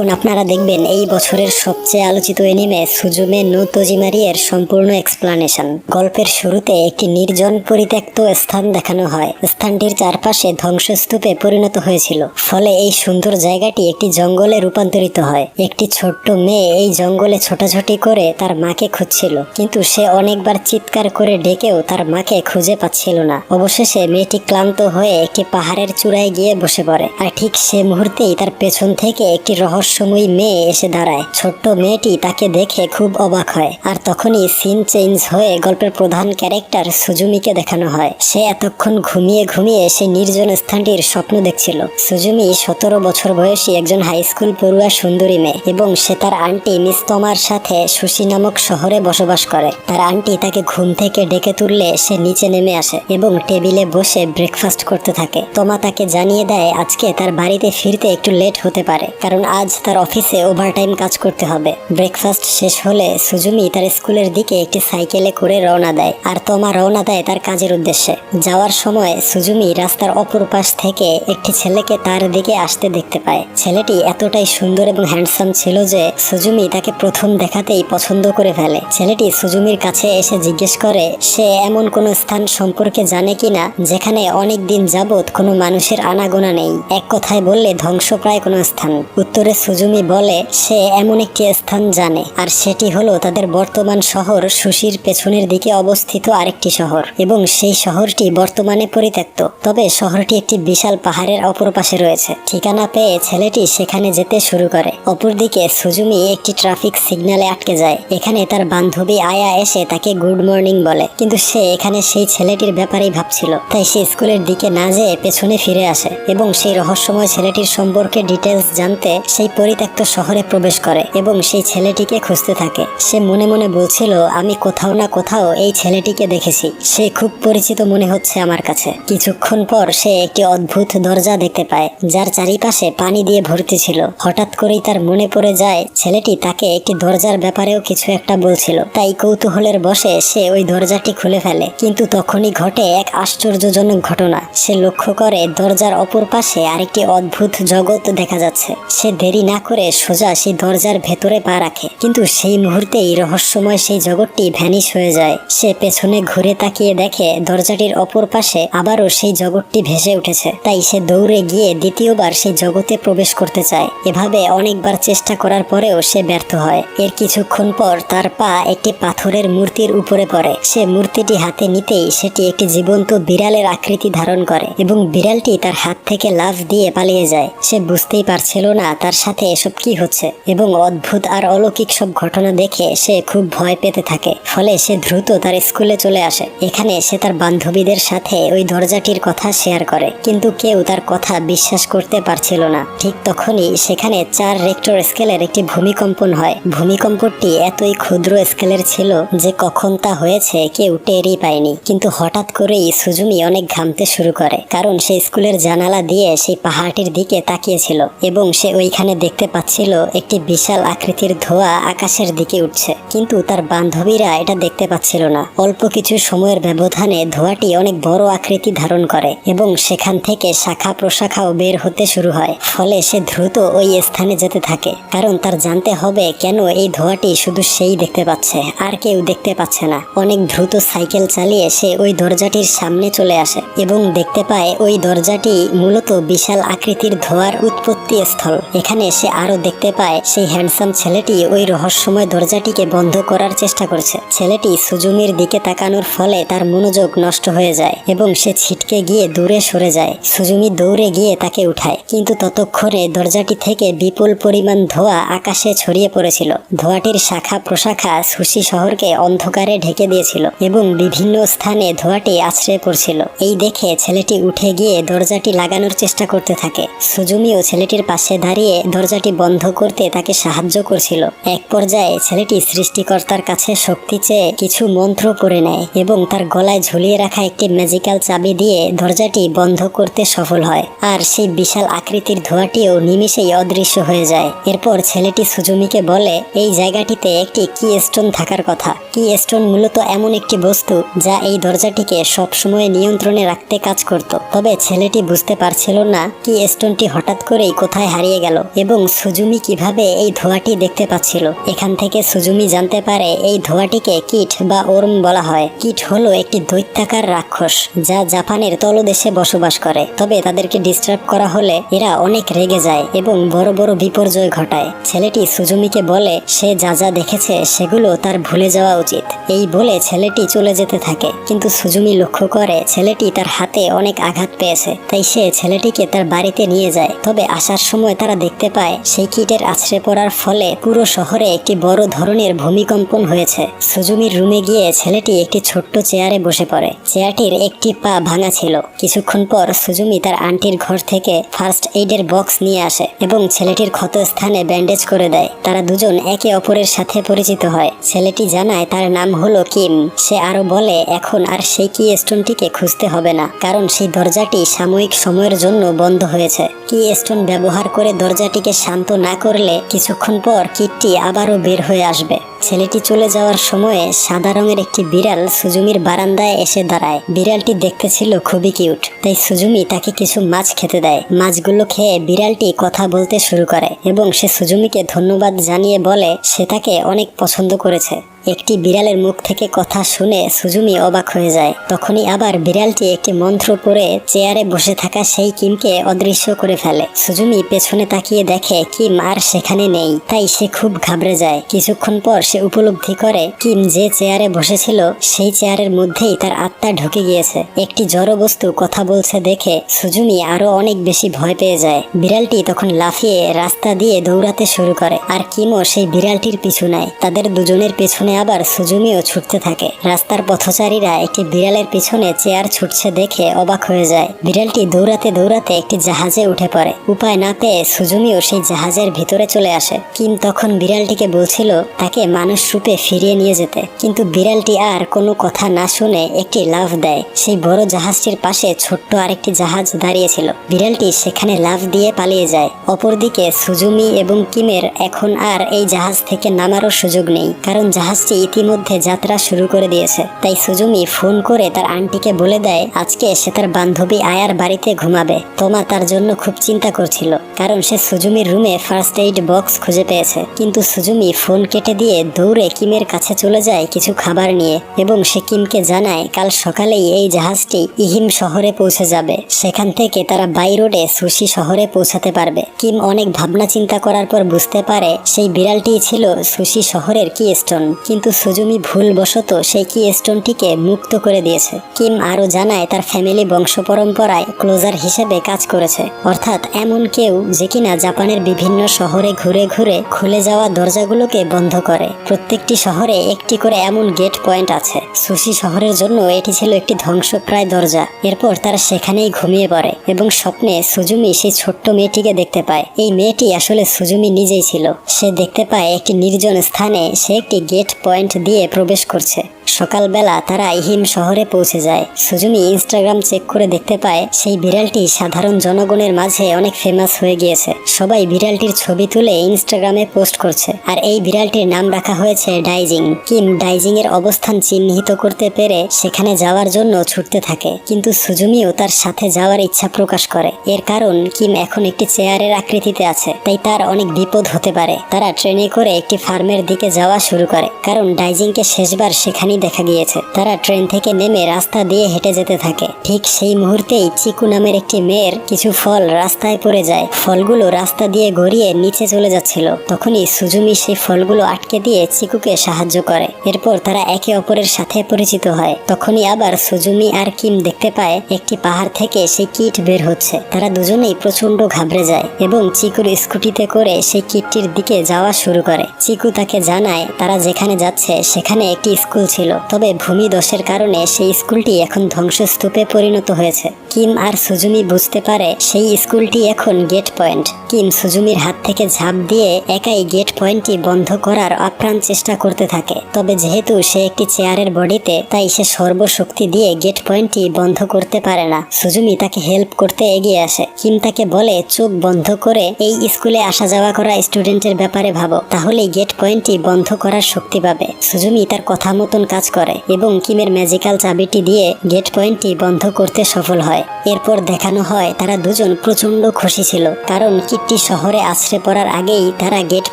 এখন আপনারা দেখবেন এই বছরের সবচেয়ে আলোচিত এনিমে সুজুমে নো তোজিমারি এর সম্পূর্ণ এক্সপ্লানেশন। গল্পের শুরুতে একটি নির্জন পরিত্যক্ত স্থান দেখানো হয়। স্থানটির চারপাশে ধ্বংসস্তূপে পরিণত হয়েছিল, ফলে এই সুন্দর জায়গাটি একটি জঙ্গলে রূপান্তরিত হয়। একটি ছোট্ট মেয়ে এই জঙ্গলে ছোটাছুটি করে তার মাকে খুঁজছিল, কিন্তু সে অনেকবার চিৎকার করে ডেকেও তার মাকে খুঁজে পাচ্ছিল না। অবশেষে মেয়েটি ক্লান্ত হয়ে একটি পাহাড়ের চূড়ায় গিয়ে বসে পড়ে, আর ঠিক সে মুহূর্তেই তার পেছন থেকে একটি রহস্যময়ী মেয়ে এসে দাঁড়ায়। ছোট্ট মেয়েটি তাকে দেখে খুব অবাক হয়, আর তখনই সিন চেঞ্জ হয়ে গল্পের প্রধান ক্যারেক্টার সুজুমিকে দেখানো হয়। সে এতক্ষণ ঘুমিয়ে ঘুমিয়ে সেই নির্জন স্থানটির স্বপ্ন দেখছিল। সুজুমি 17 বছর বয়সী একজন হাই স্কুল পড়ুয়া সুন্দরী মেয়ে, এবং সে তার আন্টি মিস তোমার সাথে সুশি নামক শহরে বসবাস করে। তার আন্টি তাকে ঘুম থেকে ডেকে তুললে সে নিচে নেমে আসে এবং টেবিলে বসে ব্রেকফাস্ট করতে থাকে। তোমা তাকে জানিয়ে দেয় আজকে তার বাড়িতে ফিরতে একটু লেট হতে পারে, কারণ আজ তার অফিসে ওভারটাইম কাজ করতে হবে। ব্রেকফাস্ট শেষ হলে সুজুমি তার স্কুলের দিকে একটি সাইকেলে করে রওনা দেয়, আর তোমা রওনা দেয় তার কাজের উদ্দেশ্যে। যাওয়ার সময় সুজুমি রাস্তার অপর পাশ থেকে একটি ছেলেকে তার দিকে আসতে দেখতে পায়। ছেলেটি এতটাই সুন্দর এবং হ্যান্ডসাম ছিল যে সুজুমি তাকে প্রথম দেখাতেই পছন্দ করে ফেলে। ছেলেটি সুজুমির কাছে এসে জিজ্ঞেস করে সে এমন কোনো স্থান সম্পর্কে জানে কিনা যেখানে অনেক দিন যাবৎ কোনো মানুষের আনাগোনা নেই, এক কথায় বললে ধ্বংসপ্রায় কোনো স্থান। উত্তরে সুজুমি বলে সে এমন একটি স্থান জানে, আর সেটি হলো তাদের বর্তমান শহর সুশির পেছনের দিকে অবস্থিত আরেকটি শহর, এবং সেই শহরটি বর্তমানে পরিত্যক্ত। তবে শহরটি একটি বিশাল পাহাড়ের অপর পাশে রয়েছে। ঠিকানা পেয়ে ছেলেটি সেখানে যেতে শুরু করে। অপরদিকে সুজুমি একটি ট্রাফিক সিগন্যালে আটকে যায়। এখানে তার বান্ধবী আয়া এসে তাকে গুড মর্নিং বলে, কিন্তু সে এখানে সেই ছেলেটির ব্যাপারেই ভাবছিল। তাই সে স্কুলের দিকে না যেয়ে পেছনে ফিরে আসে এবং সেই রহস্যময় ছেলেটির সম্পর্কে ডিটেলস জানতে সেই পরিত্যক্ত শহরে প্রবেশ করে এবং সেই ছেলেটিকে খুঁজতে থাকে। সে মনে মনে বলছিল আমি কোথাও না কোথাও এই ছেলেটিকে দেখেছি, সে খুব পরিচিত মনে হচ্ছে আমার কাছে। কিছুক্ষণ পর সে একটি অদ্ভুত দরজা দেখতে পায়, যার চারিপাশে পানি দিয়ে ভর্তি ছিল। হঠাৎ করেই তার মনে পড়ে যায় ছেলেটি তাকে একটি দরজার ব্যাপারেও কিছু একটা বলছিল। তাই কৌতূহলের বশে সে ওই দরজাটি খুলে ফেলে, কিন্তু তখনই ঘটে এক আশ্চর্যজনক ঘটনা। সে লক্ষ্য করে দরজার অপর পাশে আরেকটি অদ্ভুত জগৎ দেখা যাচ্ছে। সে দেরি না করে সোজা সেই দরজার ভেতরে পা রাখে, কিন্তু সেই মুহূর্তেই রহস্যময় সেই জগৎটি ভ্যানিশ হয়ে যায়। সে পেছনে ঘুরে তাকিয়ে দেখে দরজাটির অপর পাশে আবারও সেই জগৎটি ভেসে উঠেছে। তাই সে দৌড়ে গিয়ে দ্বিতীয়বার সেই জগতে প্রবেশ করতে চায়। এভাবে অনেকবার চেষ্টা করার পরেও সে ব্যর্থ হয়। এর কিছুক্ষণ পর তার পা একটি পাথরের মূর্তির উপরে পড়ে। সে মূর্তিটি হাতে নিতেই সেটি একটি জীবন্ত বিড়ালের আকৃতি ধারণ করে এবং বিড়ালটি তার হাত থেকে লাফ দিয়ে পালিয়ে যায়। সে বুঝতেই পারছিল না তার সাথে এসব কি হচ্ছে, এবং অদ্ভুত আর অলৌকিক সব ঘটনা দেখে সে খুব ভয় পেতে থাকে। ফলে সে দ্রুত তার স্কুলে চলে আসে। এখানে সে তার বান্ধবীদের সাথে ওই দরজাটির কথা শেয়ার করে, কিন্তু কেউ তার কথা বিশ্বাস করতে পারছিল না। ঠিক তখনই সেখানে 4 রেক্টর স্কেলের একটি ভূমিকম্পন হয়। ভূমিকম্পটি এতই ক্ষুদ্র স্কেলের ছিল যে কখন তা হয়েছে কেউ টেরই পায়নি। কিন্তু হঠাৎ করেই সুজুমি অনেক ঘামতে শুরু করে, কারণ সে স্কুলের জানালা দিয়ে সেই পাহাড়টির দিকে তাকিয়েছিল এবং সে ওইখানে দেখতে পাচ্ছিল একটি বিশাল আকৃতির ধোঁয়া আকাশের দিকে উঠছে। কিন্তু তার বান্ধবীরা এটা দেখতে পাচ্ছিল না। অল্প কিছু সময়ের ব্যবধানে ধোঁয়াটি অনেক বড় আকৃতি ধারণ করে এবং সেখান থেকে শাখা প্রশাখাও বের হতে শুরু হয়। ফলে সে দ্রুত ওই স্থানে যেতে থাকে, কারণ তার জানতে হবে কেন এই ধোঁয়াটি শুধু সেই দেখতে পাচ্ছে আর কেউ দেখতে পাচ্ছে না। অনেক দ্রুত সাইকেল চালিয়ে সে ওই দরজাটির সামনে চলে আসে এবং দেখতে পায় ওই দরজাটি মূলত বিশাল আকৃতির ধোঁয়ার উৎপত্তি স্থল। এখানে সে আরো দেখতে পায় সেই হ্যান্ডসাম ছেলেটি ওই রহস্যময় দরজাটিকে বন্ধ করার চেষ্টা করছে। ছেলেটি সুজুমির দিকে তাকানোর ফলে তার মনোযোগ নষ্ট হয়ে যায় এবং সে ছিটকে গিয়ে দূরে সরে যায়। সুজুমি দৌড়ে গিয়ে তাকে উঠায়, কিন্তু ততক্ষণে দরজাটি থেকে বিপুল পরিমাণ ধোঁয়া আকাশে ছড়িয়ে পড়েছিল। ধোঁয়াটির শাখা প্রশাখা সুশি শহরকে অন্ধকারে ঢেকে দিয়েছিল এবং বিভিন্ন স্থানে ধোঁয়াটি আছড়ে পড়ছিল। এই দেখে ছেলেটি উঠে গিয়ে দরজাটি লাগানোর চেষ্টা করতে থাকে। সুজুমিও ছেলেটির পাশে দাঁড়িয়ে দরজাটি বন্ধ করতে তাকে সাহায্য করছিল। এক পর্যায়ে ছেলেটি সৃষ্টিকর্তার কাছে শক্তি চেয়ে কিছু মন্ত্র পড়ে নেয় এবং তার গলায় ঝুলিয়ে রাখা একটি ম্যাজিক্যাল চাবি দিয়ে দরজাটি বন্ধ করতে সফল হয়, আর সেই বিশাল আকৃতির ধোঁয়াটিও নিমিষেই অদৃশ্য হয়ে যায়। এরপর ছেলেটি সুজুমিকে বলে এই জায়গাটিতে একটি কি স্টোন থাকার কথা। কি স্টোন মূলত এমন একটি বস্তু যা এই দরজাটিকে সবসময় নিয়ন্ত্রণে রাখতে কাজ করত। তবে ছেলেটি বুঝতে পারছিল না কি স্টোনটি হঠাৎ করেই কোথায় হারিয়ে গেল এবং এবং সুজুমি কিভাবে এই ধোঁয়াটি দেখতে পাচ্ছিল। এখান থেকে সুজুমি জানতে পারে এই ধোঁয়াটিকে কিট বা ওর্ম বলা হয়। কিট হলো একটি দৈত্যাকার রাক্ষস যা জাপানের তলদেশে বসবাস করে। তবে তাদেরকে ডিস্টার্ব করা হলে এরা অনেক রেগে যায় এবং বড় বড় বিপর্যয় ঘটায়। ছেলেটি সুজুমিকে বলে সে যা যা দেখেছে সেগুলো তার ভুলে যাওয়া উচিত। এই বলে ছেলেটি চলে যেতে থাকে, কিন্তু সুজুমি লক্ষ্য করে ছেলেটি তার হাতে অনেক আঘাত পেয়েছে। তাই সে ছেলেটিকে তার বাড়িতে নিয়ে যায়। তবে আসার সময় তারা দেখতে পায় সেই কিটের আছড়ে পড়ার ফলে পুরো শহরে একটি বড় ধরনের ভূমিকম্পন হয়েছে। সুজুমির রুমে গিয়ে ছেলেটি একটি ছোট্ট চেয়ারে বসে পড়ে। চেয়ারটির একটি পা ভাঙা ছিল। কিছুক্ষণ পর সুজুমি তার আন্টির ঘর থেকে ফার্স্ট এইডের বক্স নিয়ে আসে এবং ছেলেটির ক্ষত স্থানে ব্যান্ডেজ করে দেয়। তারা দুজন একে অপরের সাথে পরিচিত হয়। ছেলেটি জানায় তার নাম হলো কিম। সে আরো বলে এখন আর সেই কি স্টোনটিকে খুঁজতে হবে না, কারণ সেই দরজাটি সাময়িক সময়ের জন্য বন্ধ হয়েছে। কি স্টোন ব্যবহার করে দরজাটিকে শান্ত না করলে কিছুক্ষণ পর কিটটি আবারও বের হয়ে আসবে। ছেলেটি চলে যাওয়ার সময়ে সাদা রঙের একটি বিড়াল সুজুমির বারান্দায় এসে দাঁড়ায়। বিড়ালটি দেখতে ছিল খুবই কিউট, তাই সুজুমি তাকে কিছু মাছ খেতে দেয়। মাছগুলো খেয়ে বিড়ালটি কথা বলতে শুরু করে এবং সে সুজুমিকে ধন্যবাদ জানিয়ে বলে সে তাকে অনেক পছন্দ করেছে। একটি বিড়ালের মুখ থেকে কথা শুনে সুজুমি অবাক হয়ে যায়। তখনই আবার বিড়ালটি একটি মন্ত্র পড়ে চেয়ারে বসে থাকা সেই কিমকে অদৃশ্য করে ফেলে। সুজুমি পেছনে তাকিয়ে দেখে কিম আর সেখানে নেই, তাই সে খুব ঘাবড়ে যায়। কিছুক্ষণ পর সে উপলব্ধি করে কিম যে চেয়ারে বসেছিল সেই চেয়ারের মধ্যেই তার আত্মা ঢুকে গিয়েছে। একটি জড় বস্তু কথা বলছে দেখে সুজুমি আরো অনেক বেশি ভয় পেয়ে যায়। বিড়ালটি তখন লাফিয়ে রাস্তা দিয়ে দৌড়াতে শুরু করে আর কিমও সেই বিড়ালটির পিছু নেয়। তাদের দুজনের পেছনে আবার সুজুমিও ছুটতে থাকে। রাস্তার পথচারীরা একটি বিড়ালের পিছনে চেয়ার ছুটছে দেখে অবাক হয়ে যায়। বিড়ালটি দৌড়াতে দৌড়াতে একটি জাহাজে উঠে পড়ে। উপায় না পেয়ে সুজুমিও সেই জাহাজের ভিতরে চলে আসে। কিম তখন বিড়ালটিকে বলছিল তাকে মানুষ রূপে ফিরিয়ে নিয়ে যেতে, কিন্তু বিড়ালটি আর কোনো কথা না শুনে একটি লাফ দেয়। সেই বড় জাহাজটির পাশে ছোট্ট আরেকটি জাহাজ দাঁড়িয়েছিল। বিড়ালটি সেখানে লাফ দিয়ে পালিয়ে যায়। অপরদিকে সুজুমি এবং কিমের এখন আর এই জাহাজ থেকে নামারও সুযোগ নেই, কারণ জাহাজটি ইতিমধ্যে যাত্রা শুরু করে দিয়েছে। তাই সুজুমি ফোন করে তার আন্টিকে বলে দেয় আজকে সে তার বান্ধবী আয়ার বাড়িতে ঘুমাবে। তোমা তার জন্য খুব চিন্তা করছিল, কারণ সে সুজুমির রুমে ফার্স্ট এইড বক্স খুঁজে পেয়েছে। কিন্তু সুজুমি ফোন কেটে দিয়ে দৌড়ে কিমের কাছে চলে যায় কিছু খাবার নিয়ে এবং সে কিমকে জানায় কাল সকালেই এই জাহাজটি ইহিম শহরে পৌঁছে যাবে। সেখান থেকে তারা বাই রোডে সুশি শহরে পৌঁছাতে পারবে। কিম অনেক ভাবনা চিন্তা করার পর বুঝতে পারে সেই বিড়ালটি ছিল সুশি শহরের কি স্টোন, কিন্তু সুজুমি ভুলবশত সেই কি স্টোনটিকে মুক্ত করে দিয়েছে। কিম আরো জানায় তার ফ্যামিলি বংশ পরম্পরায় ক্লোজার হিসেবে কাজ করেছে, অর্থাৎ এমন কেউ যে কিনা জাপানের বিভিন্ন শহরে ঘুরে ঘুরে খুলে যাওয়া দরজাগুলোকে বন্ধ করে। প্রত্যেকটি শহরে একটি করে এমন গেট পয়েন্ট আছে। সুশি শহরের জন্য এটি ছিল একটি ধ্বংসপ্রায় দরজা। এরপর তারা সেখানেই ঘুমিয়ে পড়ে এবং স্বপ্নে সুজুমি সেই ছোট্ট মেয়েটিকে দেখতে পায়। এই মেয়েটি আসলে সুজুমি নিজেই ছিল। সে দেখতে পায় একটি নির্জন স্থানে সে একটি গেট পয়েন্ট দিয়ে প্রবেশ করছে। সকালবেলা তারা ইহিম শহরে পৌঁছে যায়। সুজুমি ইনস্টাগ্রাম চেক করে দেখতে পায় সেই বিড়ালটি সাধারণ জনগণের মাঝে অনেক ফেমাস হয়ে গিয়েছে। সবাই বিড়ালটির ছবি তুলে ইনস্টাগ্রামে পোস্ট করছে, আর এই বিড়ালটির নাম রাখা হয়েছে ডাইজিং। কিম ডাইজিং এর অবস্থান চিহ্নিত করতে পেরে সেখানে যাওয়ার জন্য ছুটতে থাকে, কিন্তু সুজুমিও তার সাথে যাওয়ার ইচ্ছা প্রকাশ করে। এর কারণ কিম এখন একটি চেয়ারের আকৃতিতে আছে, তাই তার অনেক বিপদ হতে পারে। তারা ট্রেনে করে একটি ফার্মের দিকে যাওয়া শুরু করে, কারণ ডাইজিংকে শেষবার সেখানেই দেখা গিয়েছে। তারা ট্রেন থেকে নেমে রাস্তা দিয়ে হেঁটে যেতে থাকে। ঠিক সেই মুহূর্তেই চিকু নামের একটি মেয়ের কিছু ফল রাস্তায় পড়ে যায়। ফলগুলো রাস্তা দিয়ে গড়িয়ে নিচে চলে যাচ্ছিল। তখনই সুজুমি সেই ফলগুলো আটকে দিয়ে চিকুকে সাহায্য করে। এরপর তারা একে অপরের সাথে পরিচিত হয়। তখনই আবার সুজুমি আর কিম দেখতে পায় একটি পাহাড় থেকে সেই কিট বের হচ্ছে। তারা দুজনেই প্রচন্ড ঘাবড়ে যায় এবং চিকুর স্কুটিতে করে সেই কিটটির দিকে যাওয়া শুরু করে। চিকু তাকে জানায় তারা যেখানে যাচ্ছে সেখানে একটি স্কুল ছিল, তবে ভূমিধসের কারণে সেই স্কুলটি এখন ধ্বংসস্তূপে পরিণত হয়েছে। কিম আর সুজুমি বুঝতে পারে সেই স্কুলটি এখন গেট পয়েন্ট। কিম সুজুমির হাত থেকে ঝাঁপ দিয়ে একাই গেট পয়েন্টটি বন্ধ করার আপ্রাণ চেষ্টা করতে থাকে। তবে যেহেতু সে একটি চেয়ারের বডিতে, তাই সে সর্বশক্তি দিয়ে গেট পয়েন্টটি বন্ধ করতে পারে না। সুজুমি তাকে হেল্প করতে এগিয়ে আসে। কিম তাকে বলে চোখ বন্ধ করে এই স্কুলে আসা যাওয়া করা স্টুডেন্টের ব্যাপারে ভাবো, তাহলেই গেট পয়েন্টটি বন্ধ করার শক্তি পাবে। সুজুমি তার কথা মতন কাজ করে এবং কিমের ম্যাজিক্যাল চাবিটি দিয়ে গেট পয়েন্টটি বন্ধ করতে সফল হয়। এরপর দেখানো হয় তারা দুজন প্রচন্ড খুশি ছিল, কারণ কিটটি শহরে আছড়ে পড়ার আগেই তারা গেট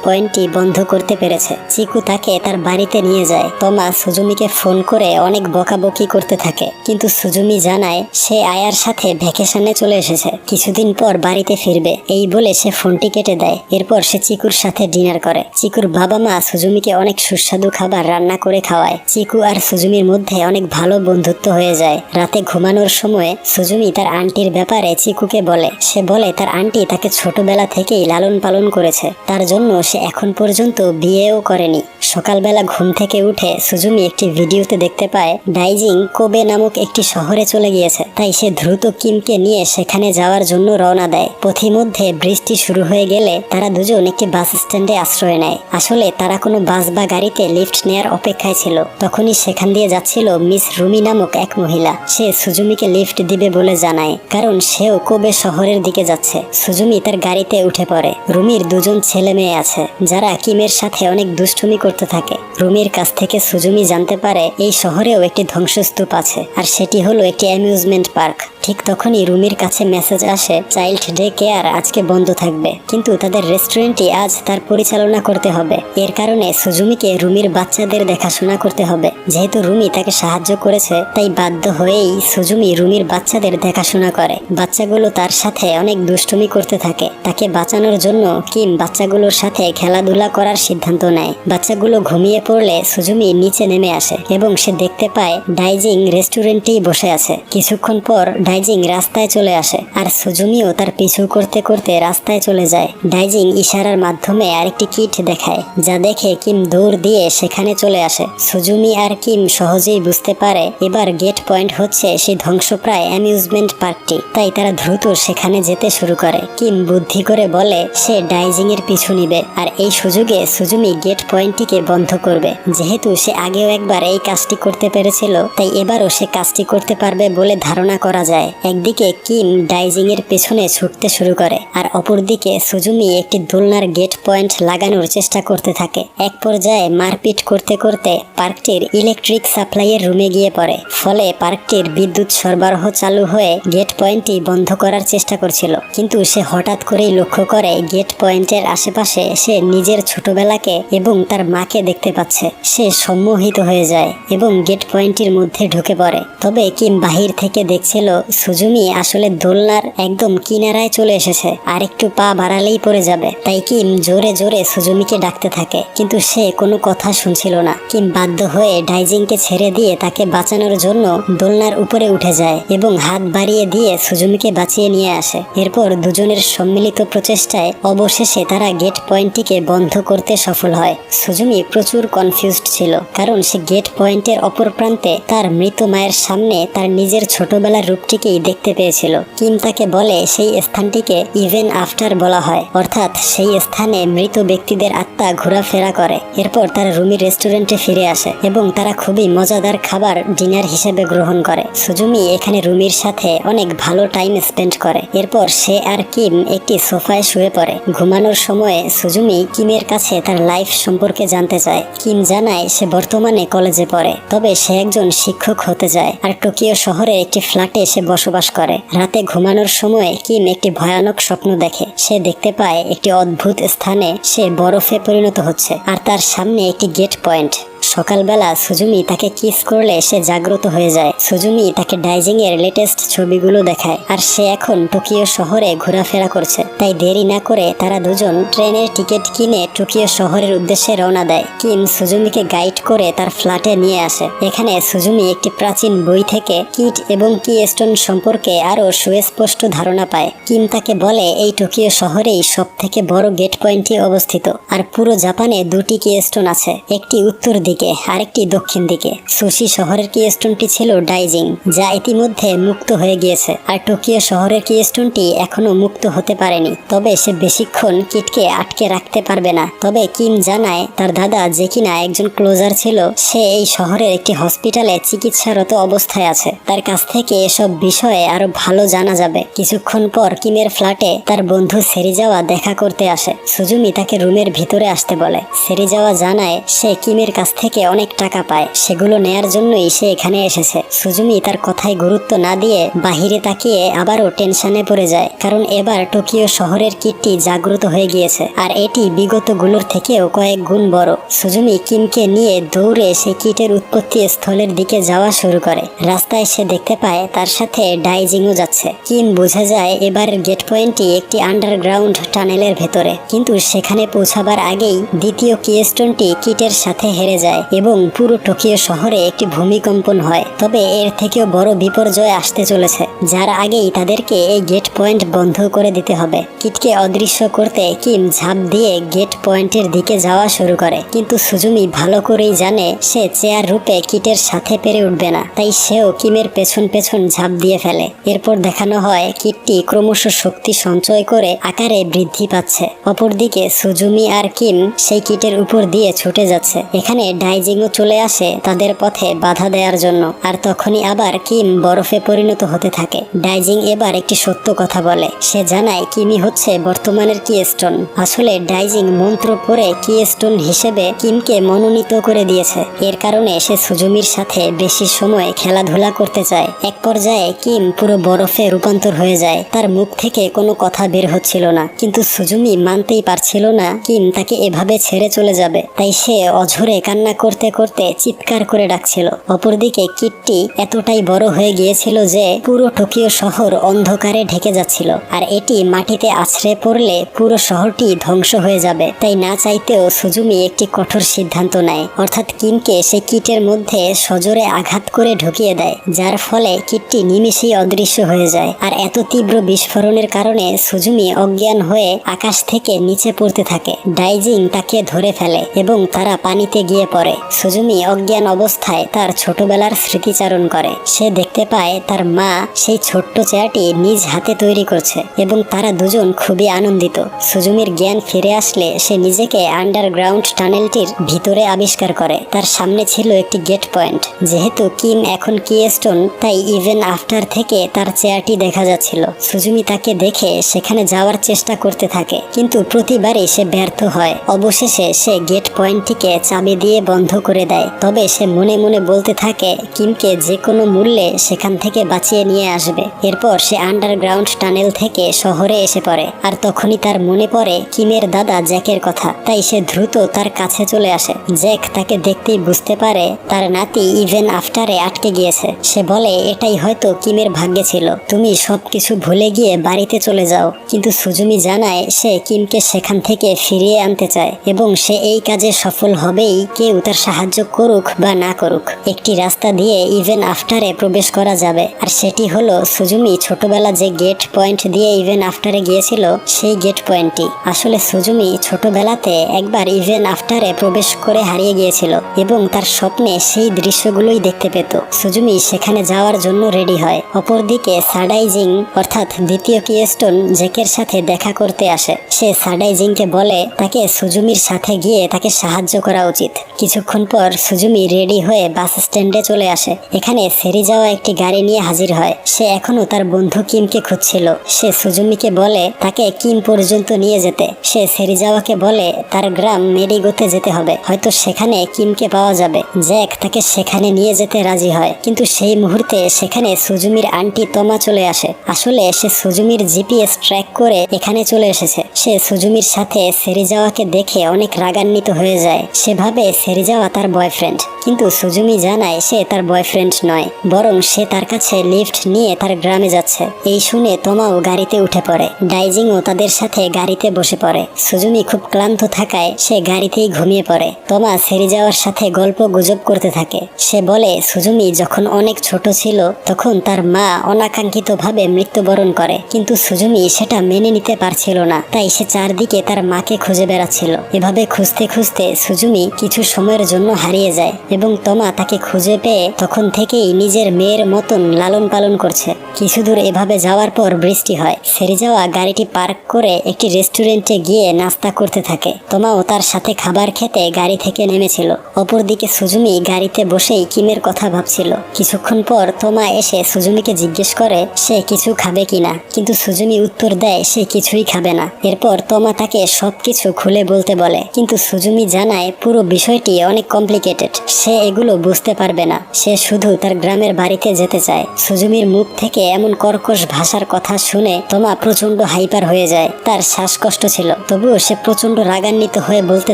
পয়েন্টটি বন্ধ করতে পেরেছে। চিকু তাকে তার বাড়িতে নিয়ে যায়। তমা সুজুমিকে ফোন করে অনেক বকাবকি করতে থাকে, কিন্তু সুজুমি জানায় সে আয়ার সাথে ভ্যাকেশনে চলে এসেছে, কিছুদিন পর বাড়িতে ফিরবে। এই বলে সে ফোনটি কেটে দেয়। এরপর সে চিকুর সাথে ডিনার করে। চিকুর বাবা মা সুজুমিকে অনেক সুস্বাদু খাবার রান্না করে খাওয়ায়। চিকু আর সুজুমির মধ্যে অনেক ভালো বন্ধুত্ব হয়ে যায়। রাতে ঘুমানোর সময় সুজুমি তার আন্টির ব্যাপারে চিকুকে বলে। সে বলে তার আন্টি তাকে ছোটবেলা থেকেই লালন পালন করেছে, তার জন্য সে এখন পর্যন্ত বিয়েও করেনি। সকালবেলা ঘুম থেকে উঠে সুজুমি একটি ভিডিওতে দেখতে পায় ডাইজিং কোবে নামক একটি শহরে চলে গিয়েছে। তাই সে দ্রুত কিমকে নিয়ে সেখানে যাওয়ার জন্য রওনা দেয়। পথিমধ্যে বৃষ্টি শুরু হয়ে গেলে তারা দুজন একটি বাস স্ট্যান্ডে আশ্রয় নেয়। আসলে তারা কোনো বাস বা গাড়িতে লিফট নেয়ার অপেক্ষায় ছিল। তখনই সেখান দিয়ে যাচ্ছিল মিস রুমি নামক এক মহিলা। সে সুজুমিকে লিফট দিবে বলে জানায়, কারণ সেও কোবে শহরের দিকে যাচ্ছে। সুজুমি তার গাড়িতে উঠে পড়ে। রুমির দুজন ছেলে মেয়ে আছে, যারা কিমের সাথে অনেক দুষ্টুমি করতে থাকে। রুমির কাছ থেকে সুজুমি জানতে পারে এই শহরেও একটি ধ্বংসস্তূপ আছে, আর সেটি হলো একটি অ্যামিউজমেন্ট পার্ক। ঠিক তখনই রুমির কাছে মেসেজ আসে চাইল্ড ডে কেয়ার আজকে বন্ধ থাকবে, কিন্তু তাদের রেস্টুরেন্টটি আজ তার পরিচালনা করতে হবে। এর কারণে সুজুমিকে রুমির বাচ্চাদের দেখাশোনা করতে হবে। যেহেতু রুমি তাকে সাহায্য করেছে, তাই বাধ্য হয়েই সুজুমি রুমির বাচ্চাদের দেখাশোনা করে। বাচ্চাগুলো তার সাথে অনেক দুষ্টুমি করতে থাকে। তাকে বাঁচানোর জন্য কিম বাচ্চাগুলোর সাথে খেলাধুলা করার সিদ্ধান্ত নেয়। বাচ্চাগুলো ঘুমিয়ে পড়লে সুজুমি নিচে নেমে আসে এবং সে দেখতে পায় ডাইজিং রেস্টুরেন্টেই বসে আছে। কিছুক্ষণ পর ডাইজিং রাস্তায় চলে আসে, আর সুজুমিও তার পিছু করতে করতে রাস্তায় চলে যায়। ডাইজিং ইশারার মাধ্যমে আরেকটি কিট দেখায়, যা দেখে কিম দৌড় দিয়ে সেখানে চলে আসে। সুজুমি আর কিম সহজেই বুঝতে পারে এবার গেট পয়েন্ট হচ্ছে সেই ধ্বংসপ্রায় অ্যামিউজমেন্ট পার্কটি। তাই তারা দ্রুত সেখানে যেতে শুরু করে। কিম বুদ্ধি করে বলে সে ডাইজিং এর পিছু নিবে, আর এই সুযোগে সুজুমি গেট পয়েন্টটিকে বন্ধ করবে। যেহেতু সে আগেও একবার এই কাজটি করতে পেরেছিল, তাই এবারও সে কাজটি করতে পারবে বলে ধারণা করা যায়। একদিকে কিম ডাইজিং এর পেছনে ছুটতে শুরু করে, আর অপরদিকে সুজুমি একটি দোলনার গেট পয়েন্ট লাগানোর চেষ্টা করতে থাকে। এক পর্যায়ে মারপিট করতে করতে পার্কটির ইলেকট্রিক সাপ্লাইয়ের রুমে গিয়ে পড়ে। ফলে পার্কটির বিদ্যুৎ সরবরাহ চালু হয়ে গেট পয়েন্টটি বন্ধ করার চেষ্টা করছিল, কিন্তু সে হঠাৎ করেই লক্ষ্য করে গেট পয়েন্টের আশেপাশে সে নিজের ছোটবেলাকে এবং তার মাকে দেখতে পাচ্ছে। সে সম্মোহিত হয়ে যায় এবং গেট পয়েন্টটির মধ্যে ঢুকে পড়ে। তবে কিম বাহির থেকে দেখছিল সুজুমি আসলে দোলনার একদম কিনারায় চলে এসেছে, আর একটু পা বাড়ালেই পড়ে যাবে। তাই কিম জোরে জোরে সুজুমিকে ডাকতে থাকে, কিন্তু সে কোনো কথা শুনছিল না। কিম বাধ্য হয়ে ডাইজিংকে ছেড়ে দিয়ে তাকে বাঁচানোর জন্য দোলনার উপরে উঠে যায় এবং হাত বাড়িয়ে দিয়ে সুজুমিকে বাঁচিয়ে নিয়ে আসে। এরপর দুজনের সম্মিলিত প্রচেষ্টায় অবশেষে তারা গেট পয়েন্টটিকে বন্ধ করতে সফল হয়। সুজুমি প্রচুর কনফিউজড ছিল, কারণ সে গেট পয়েন্টের অপর প্রান্তে তার মৃত মায়ের সামনে তার নিজের ছোটবেলার রূপটিকেই দেখতে পেয়েছিল। কিম তাকে বলে সেই স্থানটিকে ইভেন আফটার বলা হয়, অর্থাৎ সেই স্থানে মৃত ব্যক্তিদের আত্মা ঘোরাফেরা করে। এরপর তারা রুমির রেস্টুরেন্টে ফিরে আসে এবং তারা খুবই মজাদার খাবার ডিনার হিসেবে গ্রহণ করে। সুজুমি এখানে রুমির সাথে অনেক ভালো টাইম স্পেন্ড করে। এরপর সে আর কিম একটি সোফায় শুয়ে পড়ে। ঘুমানোর সময় সুজুমি কিমের কাছে তার লাইফ সম্পর্কে জানতে চায়। কিম জানায় সে বর্তমানে কলেজে পড়ে, তবে সে একজন শিক্ষক হতে যায়, আর টোকিও শহরে একটি ফ্ল্যাটে সে বসবাস করে। রাতে ঘুমানোর সময় কিম একটি ভয়ানক স্বপ্ন দেখে। সে দেখতে পায় একটি অদ্ভুত স্থানে সে বরফে পরিণত হচ্ছে, আর তার সামনে একটি গেট পয়েন্ট। সকালবেলা সুজুমি তাকে কিস করলে সে জাগ্রত হয়ে যায়। সুজুমি তাকে ডাইজিং এর লেটেস্ট ছবিগুলো দেখায়, আর সে এখন টোকিও শহরে ঘোরাফেরা করছে। তাই দেরি না করে তারা দুজন ট্রেনের টিকিট কিনে টোকিও শহরের উদ্দেশ্যে রওনা দেয়। কিম সুজুমিকে গাইড করে তার ফ্ল্যাটে নিয়ে আসে। এখানে সুজুমি একটি প্রাচীন বই থেকে কিট এবং কি স্টোন সম্পর্কে আরো সুস্পষ্ট ধারণা পায়। কিম তাকে বলে এই টোকিও শহরেই সব থেকে বড় গেট পয়েন্টটি অবস্থিত, আর পুরো জাপানে দুটি কি স্টোন আছে, একটি উত্তর দিকে আরেকটি দক্ষিণ দিকে। সুশি শহরের কি স্টোনটি ছিল ডাইজিং, যা ইতিমধ্যে মুক্ত হয়ে গিয়েছে, আর টোকিও শহরের কি স্টোনটি এখনো মুক্ত হতে পারেনি। তবে সে বেশিক্ষণ কিটকে আটকে রাখতে পারবে না। তবে কিম জানায় তার দাদা যে কিনা একজন ক্লোজার ছিল, সে এই শহরের একটি হসপিটালে চিকিৎসারত অবস্থায় আছে। তার কাছ থেকে এসব বিষয়ে আরো ভালো জানা যাবে। কিছুক্ষণ পর কিমের ফ্ল্যাটে তার বন্ধু সেরিজাওয়া দেখা করতে আসে। সুজুমি তাকে রুমের ভিতরে আসতে বলে। সেরিজাওয়া জানায় সে কিমের কাছ থেকে থেকে অনেক টাকা পায়, সেগুলো নেয়ার জন্যই সে এখানে এসেছে। সুজুমি তার কথায় গুরুত্ব না দিয়ে বাহিরে তাকিয়ে আবারও টেনশনে পড়ে যায়, কারণ এবার টোকিও শহরের কিটটি জাগ্রত হয়ে গিয়েছে, আর এটি বিগত গুলোর থেকেও কয়েক গুণ বড়। সুজুমি কিমকে নিয়ে দৌড়ে সেই কিটের উৎপত্তি স্থলের দিকে যাওয়া শুরু করে। রাস্তায় সে দেখতে পায় তার সাথে ডাইজিংও যাচ্ছে। কিম বুঝে যায় এবারের গেট পয়েন্টটি একটি আন্ডারগ্রাউন্ড টানেলের ভেতরে, কিন্তু সেখানে পৌঁছাবার আগেই দ্বিতীয় কিস্টোনটি কিটের সাথে হেরে যায় এবং পুরো টোকিও শহরে একটি ভূমিকম্পন হয়। তবে এর থেকেও বড় বিপর্যয় আসতে চলেছে, যার আগেই তাদেরকে এই গেট পয়েন্ট বন্ধ করে দিতে হবে। কিটকে অদৃশ্য করতে কিম ঝাঁপ দিয়ে গেট পয়েন্টের দিকে যাওয়া শুরু করে, কিন্তু সুজুমি ভালো করেই জানে সে চেয়ার রূপে কিটের সাথে পেরে উঠবে না, তাই সেও কিমের পেছন পেছন ঝাঁপ দিয়ে ফেলে। এরপর দেখানো হয় কিটটি ক্রমশ শক্তি সঞ্চয় করে আকারে বৃদ্ধি পাচ্ছে। অপরদিকে সুজুমি আর কিম সেই কিটের উপর দিয়ে ছুটে যাচ্ছে। এখানে ডাইজিংও চলে আসে তাদের পথে বাধা দেওয়ার জন্য, আর তখনই আবার কিম বরফে পরিণত হতে থাকে। ডাইজিং এবার একটি সত্য কথা বলে, সে জানায় কিমি হচ্ছে বর্তমানের কিস্টোন। আসলে ডাইজিং মন্ত্র পড়ে কিস্টোন হিসেবে কিমকে মনোনীত করে দিয়েছে। এর কারণে সে সুজুমির সাথে বেশি সময় খেলাধুলা করতে চায়। এক পর্যায়ে কিম পুরো বরফে রূপান্তর হয়ে যায়, তার মুখ থেকে কোনো কথা বের হচ্ছিল না, কিন্তু সুজুমি মানতেই পারছিল না কিম তাকে এভাবে ছেড়ে চলে যাবে, তাই সে অঝরে কান্না করতে করতে চিৎকার করে ডাকছিল। অপরদিকে কিটটি এতটাই বড় হয়ে গিয়েছিল যে পুরো টোকিও শহর অন্ধকারে ঢেকে যাচ্ছিল, আর এটি মাটিতে আছড়ে পড়লে পুরো শহরটি ধ্বংস হয়ে যাবে। তাই না চাইতেও সুজুমি একটি কঠোর সিদ্ধান্ত নেয়, অর্থাৎ কিমকে সে কিটের মধ্যে সজোরে আঘাত করে ঢুকিয়ে দেয়, যার ফলে কিটটি নিমেষেই অদৃশ্য হয়ে যায়। আর এত তীব্র বিস্ফোরণের কারণে সুজুমি অজ্ঞান হয়ে আকাশ থেকে নিচে পড়তে থাকে। ডাইজিং তাকে ধরে ফেলে এবং তারা পানিতে গিয়ে পড়ে। সুজুমি অজ্ঞান অবস্থায় তার ছোটবেলার স্মৃতিচারণ করে। সে দেখতে পায় তার মা সেই ছোট্ট চেয়ারটি নিজ হাতে তৈরি করছে এবং তারা দুজন খুবই আনন্দিত। সুজুমির জ্ঞান ফিরে আসলে সে নিজেকে আন্ডারগ্রাউন্ড টানেলটির ভিতরে আবিষ্কার করে। তার সামনে ছিল একটি গেট পয়েন্ট। যেহেতু কিম এখন কিস্টোন, তাই ইভেন আফটার থেকে তার চেয়ারটি দেখা যাচ্ছিল। সুজুমি তাকে দেখে সেখানে যাওয়ার চেষ্টা করতে থাকে, কিন্তু প্রতিবারই সে ব্যর্থ হয়। অবশেষে সে গেট পয়েন্টটিকে চাবি দিয়ে বন্ধ করে দেয়। তবে সে মনে মনে বলতে থাকে কিমকে যে কোনো মূল্যে সেখান থেকে বাঁচিয়ে নিয়ে আসবে। এরপর সে আন্ডারগ্রাউন্ড টানেল থেকে শহরে এসে পড়ে, আর তখনই তার মনে পড়ে কিমের দাদা জ্যাকের কথা। তাই সে দ্রুত তার কাছে চলে আসে। জ্যাক তাকে দেখতেই বুঝতে পারে তার নাতি ইভেন আফটারে আটকে গিয়েছে। সে বলে এটাই হয়তো কিমের ভাগ্যে ছিল, তুমি সবকিছু ভুলে গিয়ে বাড়িতে চলে যাও। কিন্তু সুজুমি জানায় সে কিমকে সেখান থেকে ফিরিয়ে আনতে চায় এবং সে এই কাজে সফল হবেই, কেউ তার সাহায্য করুক বা না করুক। একটি রাস্তা দিয়ে ইভেন আফটারে প্রবেশ করা যাবে, আর সেটি হলো সুজুমি ছোটবেলা যে গেট পয়েন্ট দিয়ে ইভেন আফটারে গিয়েছিল সেই গেট পয়েন্টটি। আসলে সুজুমি ছোটবেলাতে একবার ইভেন আফটারে প্রবেশ করে হারিয়ে গিয়েছিল এবং তার স্বপ্নে সেই দৃশ্যগুলোই দেখতে পেত। সুজুমি সেখানে যাওয়ার জন্য রেডি হয়। অপরদিকে সাডাইজিং অর্থাৎ দ্বিতীয় কিস্টোন জ্যাকের সাথে দেখা করতে আসে। সে সাডাইজিংকে বলে তাকে সুজুমির সাথে গিয়ে তাকে সাহায্য করা উচিত। কিছুক্ষণ পর সুজুমি রেডি হয়ে বাস স্ট্যান্ডে চলে আসে। এখানে সেরিজাওয়া একটি গাড়ি নিয়ে হাজির হয়। সে এখনো তার বন্ধু কিমকে খুঁজছিল। সে সুজুমিকে বলে তাকে কিম পর্যন্ত নিয়ে যেতে। সে সেরিজাওয়াকে বলে তার গ্রাম মেরিগোতে যেতে হবে, হয়তো সেখানে কিমকে পাওয়া যাবে। জ্যাক তাকে সেখানে নিয়ে যেতে রাজি হয়, কিন্তু সেই মুহূর্তে সেখানে সুজুমির আন্টি তমা চলে আসে। আসলে সে সুজুমির জিপিএস ট্র্যাক করে এখানে চলে এসেছে। সে সুজুমির সাথে সেরিজাওয়াকে দেখে অনেক রাগান্বিত হয়ে যায়। সে ভাবে সেরিজাওয়া তার বয়ফ্রেন্ড, কিন্তু সুজুমি জানায় সে তার বয়ফ্রেন্ড নয়, বরং সে তার কাছে লিফট নিয়ে তার গ্রামে যাচ্ছে। এই শুনে তমাও গাড়িতে উঠে পড়ে। ডাইজিংও তাদের সাথে গাড়িতে বসে পড়ে। সুজুমি খুব ক্লান্ত থাকায় সে গাড়িতেই ঘুমিয়ে পড়ে। তমা সেরিজাওয়ার সাথে গল্প গুজব করতে থাকে। সে বলে সুজুমি যখন অনেক ছোট ছিল তখন তার মা অনাকাঙ্ক্ষিতভাবে মৃত্যুবরণ করে, কিন্তু সুজুমি সেটা মেনে নিতে পারছিল না। তাই সে চারদিকে তার মাকে খুঁজে বেড়াচ্ছিল। এভাবে খুঁজতে খুঁজতে সুজুমি কিছু সময়ের জন্য হারিয়ে যায় এবং তমা তাকে খুঁজে পেয়ে তখন থেকেই নিজের মেয়ের মতন লালন পালন করছে। কিছু দূর এভাবে যাওয়ার পর বৃষ্টি হয়। সেরিজাওয়া গাড়িটি পার্ক করে একটি রেস্টুরেন্টে গিয়ে নাস্তা করতে থাকে। তমাও তার সাথে খাবার খেতে গাড়ি থেকে নেমেছিল। অপরদিকে সুজুমি গাড়িতে বসেই কিমের কথা ভাবছিল। কিছুক্ষণ পর তমা এসে সুজুমিকে জিজ্ঞেস করে সে কিছু খাবে কিনা, কিন্তু সুজুমি উত্তর দেয় সে কিছুই খাবে না। এরপর তমা তাকে সবকিছু খুলে বলতে বলে, কিন্তু সুজুমি জানায় পুরো বিষয়টি বিষয়টি অনেক কমপ্লিকেটেড। সে এগুলো বুঝতে পারবে না, সে শুধু তার গ্রামের বাড়িতে যেতে চায়। সুজুমির মুখ থেকে এমন কর্কশ ভাষার কথা শুনে তোমা প্রচন্ড হাইপার হয়ে যায়। তার শ্বাসকষ্ট ছিল, তবুও সে প্রচন্ড রাগান্বিত হয়ে বলতে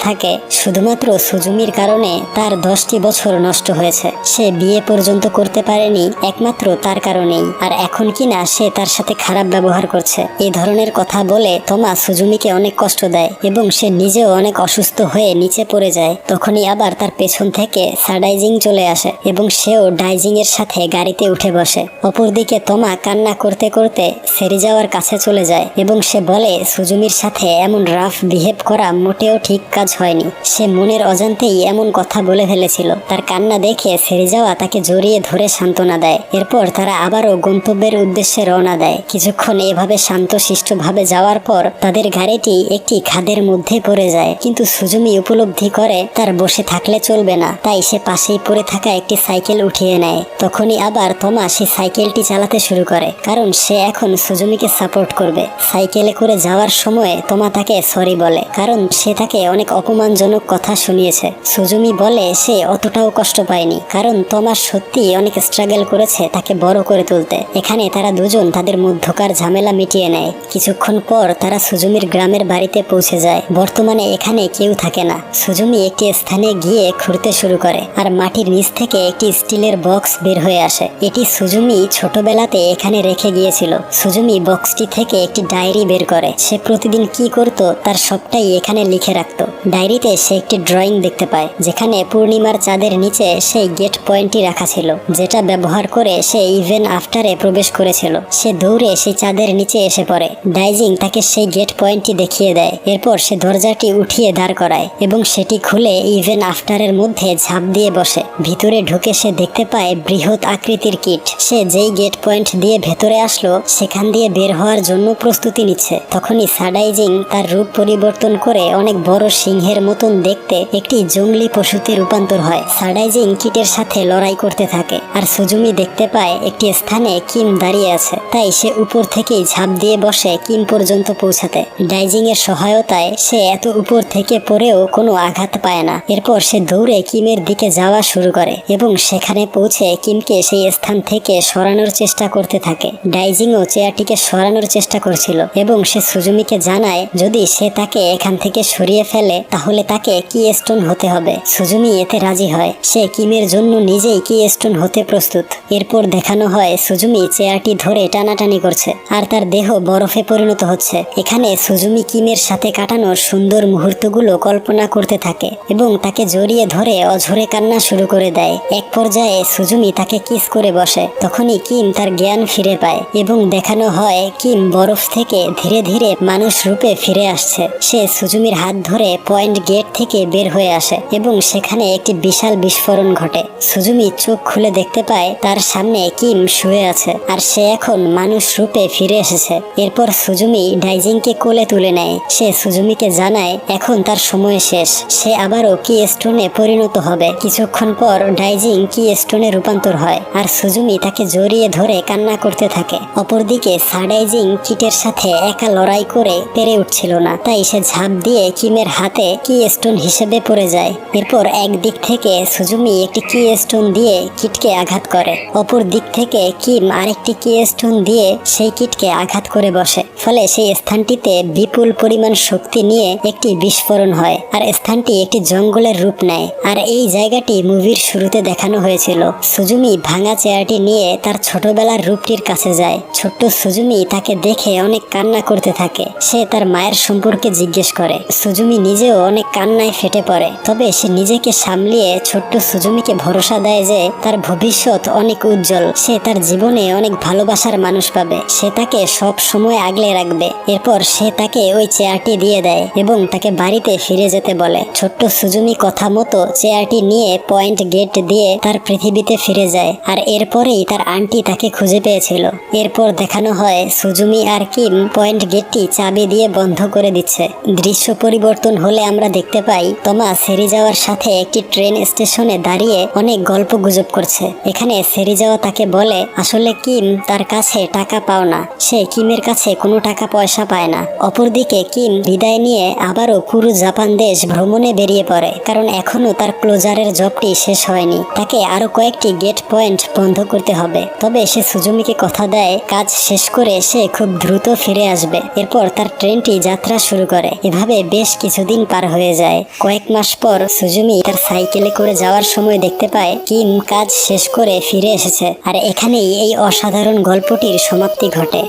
থাকে শুধুমাত্র সুজুমির কারণে তার 10টি বছর নষ্ট হয়েছে। সে বিয়ে পর্যন্ত করতে পারেনি একমাত্র তার কারণেই, আর এখন কিনা সে তার সাথে খারাপ ব্যবহার করছে। এই ধরনের কথা বলে তোমা সুজুমিকে অনেক কষ্ট দেয় এবং সে নিজেও অনেক অসুস্থ হয়ে নিচে পড়ে যায়। তখনই আবার তার পেছন থেকে সাডাইজিং চলে আসে এবং সেও ডাইজিং এর সাথে গাড়িতে উঠে বসে। অপরদিকে তোমা কান্না করতে করতে সেরিজাওয়ার কাছে চলে যায় এবং সে বলে সুজুমির সাথে এমন রাফ বিহেভ করা মোটেও ঠিক কাজ হয়নি। সে মনের অজান্তেই এমন কথা বলে ফেলেছিল। তার কান্না দেখে সেরিজাওয়া তাকে জড়িয়ে ধরে সান্ত্বনা দেয়। এরপর তারা আবারও গন্তব্যের উদ্দেশ্যে রওনা দেয়। কিছুক্ষণ এভাবে শান্তশিষ্টভাবে যাওয়ার পর তাদের গাড়িটি একটি খাদের মধ্যে পড়ে যায়, কিন্তু সুজুমি উপলব্ধি করে তার বসে থাকলে চলবে না, তাই সে পাশেই পড়ে থাকা একটি সাইকেল উঠিয়ে নেয়। তখনই আবার তোমা সেই সাইকেলটি চালাতে শুরু করে, কারণ সে এখন সুজুমিকে সাপোর্ট করবে। সাইকেলে করে যাওয়ার সময় তোমা তাকে সরি বলে, কারণ সে তাকে অনেক অপমানজনক কথা শুনিয়েছে। সুজুমি বলে সে অতটাও কষ্ট পায়নি, কারণ তোমা সত্যি অনেক স্ট্রাগল করেছে তাকে বড় করে তুলতে। এখানে তারা দুজন তাদের মধ্যকার ঝামেলা মিটিয়ে নেয়। কিছুক্ষণ পর তারা সুজুমির গ্রামের বাড়িতে পৌঁছে যায়। বর্তমানে এখানে কেউ থাকে না। সুজুমি একটি স্থানে গিয়ে খুঁড়তে শুরু করে, আর মাটির নিচ থেকে একটি স্টিলের বক্স বের হয়ে আসে। এটি সুজুমি ছোটবেলাতে এখানে রেখে গিয়েছিল। সুজুমি বক্সটি থেকে একটি ডায়েরি বের করে। সে প্রতিদিন কি করত তার সবটাই এখানে লিখে রাখত। ডায়েরিতে সে একটি ড্রয়িং দেখতে পায়, যেখানে পূর্ণিমার চাঁদের নিচে সেই গেট পয়েন্টটি রাখা ছিল, যেটা ব্যবহার করে সে ইভেন আফটারে প্রবেশ করেছিল। সে দৌড়ে সেই চাঁদের নিচে এসে পড়ে। ডাইজিং তাকে সেই গেট পয়েন্টটি দেখিয়ে দেয়। এরপর সে দরজাটি উঠিয়ে দাঁড় করায় এবং সেটি খুলে ইভেন আফটারের মধ্যে ঝাঁপ দিয়ে বসে। ভিতরে ঢুকে সে দেখতে পায় বৃহৎ আকৃতির কিট। সে যেই গেট পয়েন্ট দিয়ে ভেতরে আসলো সেখান দিয়ে বের হওয়ার জন্য প্রস্তুতি নিচ্ছে। তখনই সাডাইজিং তার রূপ পরিবর্তন করে অনেক বড় সিংহের মতন দেখতে একটি জঙ্গলি পশুতে রূপান্তর হয়। সাডাইজিং কিটের সাথে লড়াই করতে থাকে, আর সুজুমি দেখতে পায় একটি স্থানে কিম দাঁড়িয়ে আছে, তাই সে উপর থেকেই ঝাঁপ দিয়ে বসে কিম পর্যন্ত পৌঁছাতে। ডাইজিং এর সহায়তায় সে এত উপর থেকে পড়েও কোনো আঘাত পায় না। এরপর সে দৌড়ে কিমের দিকে যাওয়া শুরু করে এবং সেখানে পৌঁছে কিমকে সেই স্থান থেকে সরানোর চেষ্টা করতে থাকে। ডাইজিংও চেয়ারটিকে সরানোর চেষ্টা করছিল এবং সে সুজুমিকে জানায় যদি সে তাকে এখান থেকে সরিয়ে ফেলে তাহলে তাকে কি স্টোন হতে হবে। সুজুমি এতে রাজি হয়। সে কিমের জন্য নিজেই কি স্টোন হতে প্রস্তুত। এরপর দেখানো হয় সুজুমি চেয়ারটি ধরে টানাটানি করছে আর তার দেহ বরফে পরিণত হচ্ছে। এখানে সুজুমি কিমের সাথে কাটানোর সুন্দর মুহূর্তগুলো কল্পনা করতে থাকে এবং তাকে জড়িয়ে ধরে অঝরে কান্না শুরু করে দেয়। এক পর্যায়ে সুজুমি তাকে কিস করে বসে। তখনই কিম তার জ্ঞান ফিরে পায় এবং দেখানো হয় কিম বরফ থেকে ধীরে ধীরে মানুষ রূপে ফিরে আসছে। সে সুজুমির হাত ধরে পয়েন্ট গেট থেকে বের হয়ে আসে এবং সেখানে একটি বিশাল বিস্ফোরণ ঘটে। সুজুমি চোখ খুলে দেখতে পায় তার সামনে কিম শুয়ে আছে, আর সে এখন মানুষ রূপে ফিরে এসেছে। এরপর সুজুমি ডাইজিংকে কোলে তুলে নেয়। সে সুজুমিকে জানায় এখন তার সময় শেষ, সে আবারও কি স্টোনে পরিণত হবে। কিছুক্ষণ পর ডাইজিং কি স্টোনে রূপান্তর হয় আর সুজুমি তাকে জড়িয়ে ধরে কান্না করতে থাকে। অপরদিকে সাডাইজিং কিটের সাথে একা লড়াই করে পেরে উঠছিল না, তাই সে ঝাঁপ দিয়ে কিমের হাতে কি স্টোন হিসেবে পড়ে যায়। এরপর একদিক থেকে সুজুমি একটি কি স্টোন দিয়ে কিটকে আঘাত করে, অপর দিক থেকে কিম আরেকটি কি স্টোন দিয়ে সেই কিটকে আঘাত করে বসে। ফলে সেই স্থানটিতে বিপুল পরিমাণ শক্তি নিয়ে একটি বিস্ফোরণ হয় আর স্থানটি একটি জঙ্গলের রূপ নেয়। আর এই জায়গাটি মুভির শুরুতে দেখানো হয়েছিল। সুজুমি ভাঙা চেয়ারটি নিয়ে তার ছোটবেলার রূপটির কাছে যায়। ছোট্ট সুজুমি তাকে দেখে অনেক কান্না করতে থাকে। সে তার মায়ের সম্পর্কে জিজ্ঞেস করে। সুজুমি নিজেও অনেক কান্নায় ফেটে পড়ে, তবে সে নিজেকে সামলিয়ে ছোট্ট সুজুমিকে ভরসা দেয় যে তার ভবিষ্যৎ অনেক উজ্জ্বল। সে তার জীবনে অনেক ভালোবাসার মানুষ পাবে, সে তাকে সব সময় আগলে রাখবে। এরপর সে তাকে ওই চেয়ারটি দিয়ে দেয় এবং তাকে বাড়িতে ফিরে যেতে বলে। ছোট্ট সুজুমি কথা মতো চেয়ারটি নিয়ে পয়েন্ট গেট দিয়ে তার পৃথিবীতে ফিরে যায়, আর এরপরেই তার আন্টি তাকে খুঁজে পেয়েছিল। এরপর দেখানো হয় সুজুমি আর কিম পয়েন্ট গেটটি চাবি দিয়ে বন্ধ করে দিচ্ছে। দৃশ্য পরিবর্তন হলে আমরা দেখতে পাই তোমা সেরিজাওয়ার সাথে একটি ট্রেন স্টেশনে দাঁড়িয়ে অনেক গল্প গুজব করছে। এখানে সেরিজাওয়া তাকে বলে আসলে কিম তার কাছে টাকা পাও না, সে কিমের কাছে কোনো টাকা পয়সা পায় না। অপরদিকে কিম বিদায় নিয়ে আবারও পুরো জাপান দেশ ভ্রমণে বেরিয়ে পড়ে। কারণ এখনো তার ক্লোজারের জবটি শেষ হয়নি। তাকে আরো কয়েকটি গেট পয়েন্ট বন্ধ করতে হবে। তবে সে সুজুমিকে কথা দেয় কাজ শেষ করে সে খুব দ্রুত ফিরে আসবে। এরপর তার ট্রেনটি যাত্রা শুরু করে। এভাবে বেশ কিছুদিন পার হয়ে যায়। কয়েক মাস পর সুজুমি তার সাইকেলে করে যাওয়ার সময় দেখতে পায় কিম কাজ শেষ করে ফিরে এসেছে। আর এখানেই এই অসাধারণ গল্পটির সমাপ্তি ঘটে।